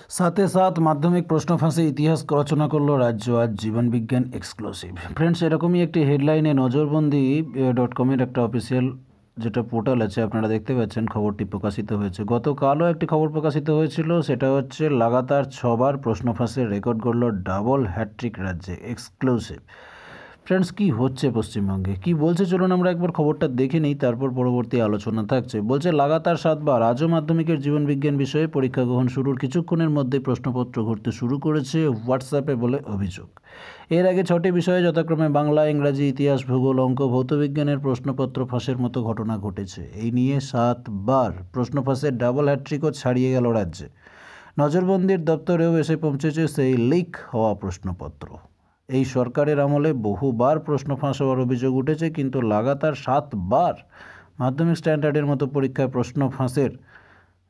সাথে সাথ মাধ্যমিক প্রশ্ন ফাঁসে ইতিহাস রচনা করলো রাজ্য, আজ জীবন বিজ্ঞান এক্সক্লুসিভ। ফ্রেন্ডস, এরকমই একটি হেডলাইনে নজরবন্দি .com-এর একটা অফিসিয়াল যেটা পোর্টাল আছে, আপনারা দেখতে পাচ্ছেন খবরটি প্রকাশিত হয়েছে। গতকালও একটি খবর প্রকাশিত হয়েছিল, সেটা হচ্ছে লাগাতার 6বার প্রশ্ন ফাঁসের রেকর্ড গড়ল ডাবল হ্যাট্রিক রাজ্যে, এক্সক্লুসিভ। ফ্রেন্ডস, কি হচ্ছে পশ্চিমবঙ্গে, কি বলছে চলুন আমরা একবার খবরটা দেখে নিই, তারপর পরবর্তী আলোচনা থাকছে। বলছে লাগাতার 7বার আজও মাধ্যমিকের জীবনবিজ্ঞান বিষয়ে পরীক্ষা গ্রহণ শুরুর কিছুক্ষণের মধ্যেই প্রশ্নপত্র ঘুরতে শুরু করেছে হোয়াটসঅ্যাপে বলে অভিযোগ। এর আগে 6টি বিষয়ে যথাক্রমে বাংলা, ইংরাজি, ইতিহাস, ভূগোল, অঙ্ক, ভৌতবিজ্ঞানের প্রশ্নপত্র ফাঁসের মতো ঘটনা ঘটেছে। এই নিয়ে 7বার প্রশ্ন ফাঁসের ডাবল হ্যাট্রিকও ছাড়িয়ে গেল রাজ্যে। নজরবন্দির দপ্তরেও এসে পৌঁছেছে সেই লিক হওয়া প্রশ্নপত্র। এই সরকারের আমলে বহুবার প্রশ্ন ফাঁস হওয়ার অভিযোগ উঠেছে, কিন্তু লাগাতার 7বার মাধ্যমিক স্ট্যান্ডার্ডের মতো পরীক্ষায় প্রশ্ন ফাঁসের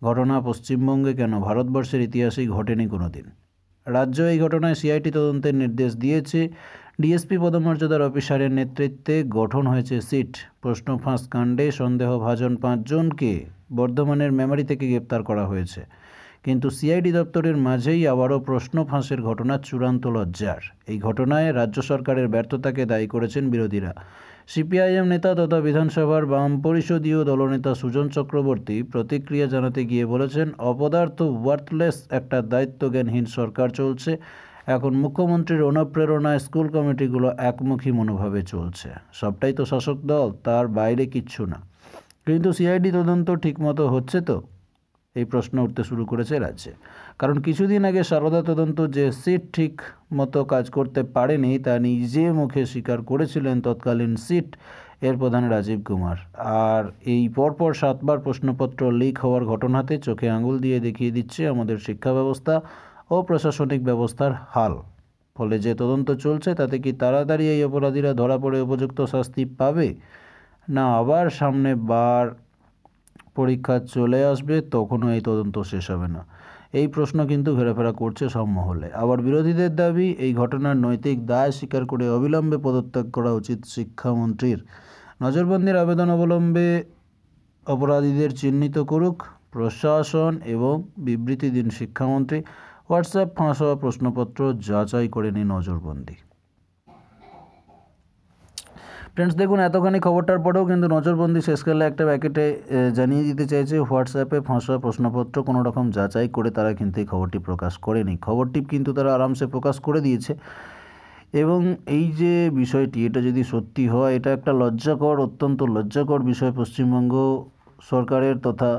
ঘটনা পশ্চিমবঙ্গে কেন, ভারতবর্ষের ইতিহাসেই ঘটেনি কোনো দিন। রাজ্য এই ঘটনায় সিআইটি তদন্তের নির্দেশ দিয়েছে। ডিএসপি পদমর্যাদার অফিসারের নেতৃত্বে গঠন হয়েছে সিট। প্রশ্ন ফাঁস কাণ্ডে সন্দেহভাজন 5 জনকে বর্ধমানের মেমারি থেকে গ্রেপ্তার করা হয়েছে। কিন্তু সিআইডি দপ্তরের মাঝেই আবারও প্রশ্ন ফাঁসের ঘটনা চূড়ান্ত লজ্জার। এই ঘটনায় রাজ্য সরকারের ব্যর্থতাকে দায়ী করেছেন বিরোধীরা। সিপিআইএম নেতা তথা বিধানসভার বাম পরিষদীয় দলনেতা সুজন চক্রবর্তী প্রতিক্রিয়া জানাতে গিয়ে বলেছেন, অপদার্থ, ওয়ার্থলেস একটা দায়িত্বজ্ঞানহীন সরকার চলছে। এখন মুখ্যমন্ত্রীর অনুপ্রেরণায় স্কুল কমিটিগুলো একমুখী মনোভাবে চলছে। সবটাই তো শাসক দল, তার বাইরে কিচ্ছু না। কিন্তু সিআইডি তদন্ত ঠিকমতো হচ্ছে তো, এই প্রশ্ন উঠতে শুরু করেছে রাজ্যে। কারণ কিছুদিন আগে সারদা তদন্ত যে সিট ঠিক মতো কাজ করতে পারেনি, তা নিজে মুখে স্বীকার করেছিলেন তৎকালীন সিট এর প্রধান রাজীব কুমার। আর এই পরপর 7বার প্রশ্নপত্র লিক হওয়ার ঘটনাতে চোখে আঙুল দিয়ে দেখিয়ে দিচ্ছে আমাদের শিক্ষা ব্যবস্থা ও প্রশাসনিক ব্যবস্থার হাল। ফলে যে তদন্ত চলছে তাতে কি তাড়াতাড়ি এই অপরাধীরা ধরা পড়ে উপযুক্ত শাস্তি পাবে, না আবার সামনে বার পরীক্ষা চলে আসবে তখনও এই তদন্ত শেষ হবে না, এই প্রশ্ন কিন্তু ঘেরাফেরা করছে সব মহলে। আবার বিরোধীদের দাবি, এই ঘটনার নৈতিক দায় স্বীকার করে অবিলম্বে পদত্যাগ করা উচিত শিক্ষামন্ত্রীর। নজরবন্দির আবেদন অবলম্বে অপরাধীদের চিহ্নিত করুক প্রশাসন এবং বিবৃতি দিন শিক্ষামন্ত্রী। হোয়াটসঅ্যাপ ফাঁস হওয়া প্রশ্নপত্র যাচাই করে নিন নজরবন্দি। ফ্রেন্ডস, দেখুন এতখানি খবরটার পরেও কিন্তু নজরবন্দি শেষকালে একটা প্যাকেটে জানিয়ে দিতে চাইছে, হোয়াটসঅ্যাপে ফাঁস হওয়া প্রশ্নপত্র কোনো রকম যাচাই করে তারা কিন্তু এই খবরটি প্রকাশ করেনি। খবরটি কিন্তু তারা আরামসে প্রকাশ করে দিয়েছে। এবং এই যে বিষয়টি, এটা যদি সত্যি হয়, এটা একটা লজ্জাকর, অত্যন্ত লজ্জাকর বিষয় পশ্চিমবঙ্গ সরকারের তথা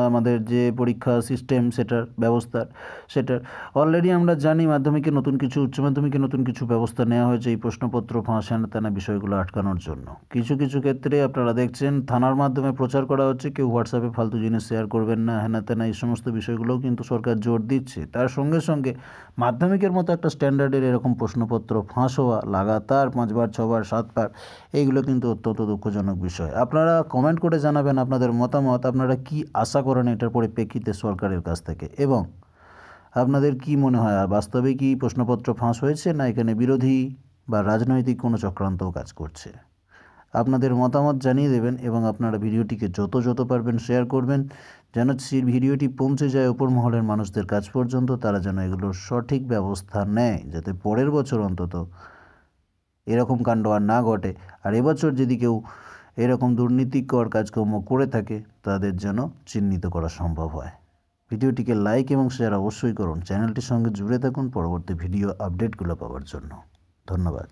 আমাদের যে পরীক্ষা সিস্টেম সেটার ব্যবস্থার, সেটার অলরেডি আমরা জানি মাধ্যমিকে নতুন কিছু, উচ্চ মাধ্যমিকে নতুন কিছু ব্যবস্থা নেওয়া হয়েছে এই প্রশ্নপত্র ফাঁস হেনা তেনা বিষয়গুলো আটকানোর জন্য। কিছু কিছু ক্ষেত্রে আপনারা দেখছেন থানার মাধ্যমে প্রচার করা হচ্ছে, কেউ হোয়াটসঅ্যাপে ফালতু জিনিস শেয়ার করবেন না, হেনা তেনা এই সমস্ত বিষয়গুলোও কিন্তু সরকার জোর দিচ্ছে। তার সঙ্গে সঙ্গে মাধ্যমিকের মতো একটা স্ট্যান্ডার্ডের এরকম প্রশ্নপত্র ফাঁস হওয়া লাগাতার 5বার, 6বার, 7বার, এইগুলো কিন্তু অত্যন্ত দুঃখজনক বিষয়। আপনারা কমেন্ট করে জানাবেন আপনাদের মতামত, আপনারা কি আশা করেন এটার পরিপ্রেক্ষিতে সরকারের কাছ থেকে, এবং আপনাদের কি মনে হয় বাস্তবে কি প্রশ্নপত্র ফাঁস হয়েছে, না এখানে বিরোধী বা রাজনৈতিক কোনো চক্রান্তও কাজ করছে। আপনাদের মতামত জানিয়ে দেবেন এবং আপনারা ভিডিওটিকে যত পারবেন শেয়ার করবেন, যেন সেই ভিডিওটি পৌঁছে যায় ওপর মহলের মানুষদের কাছ পর্যন্ত, তারা যেন এগুলোর সঠিক ব্যবস্থা নেয়, যাতে পরের বছর অন্তত এরকম কাণ্ড আর না ঘটে। আর এবছর যদি কেউ এরকম দুর্নীতিকর কাজকর্ম করে থাকে তাদের যেন চিহ্নিত করা সম্ভব হয়। ভিডিওটিকে লাইক এবং শেয়ার অবশ্যই করুন। চ্যানেলটির সঙ্গে জুড়ে থাকুন পরবর্তী ভিডিও আপডেটগুলো পাওয়ার জন্য। ধন্যবাদ।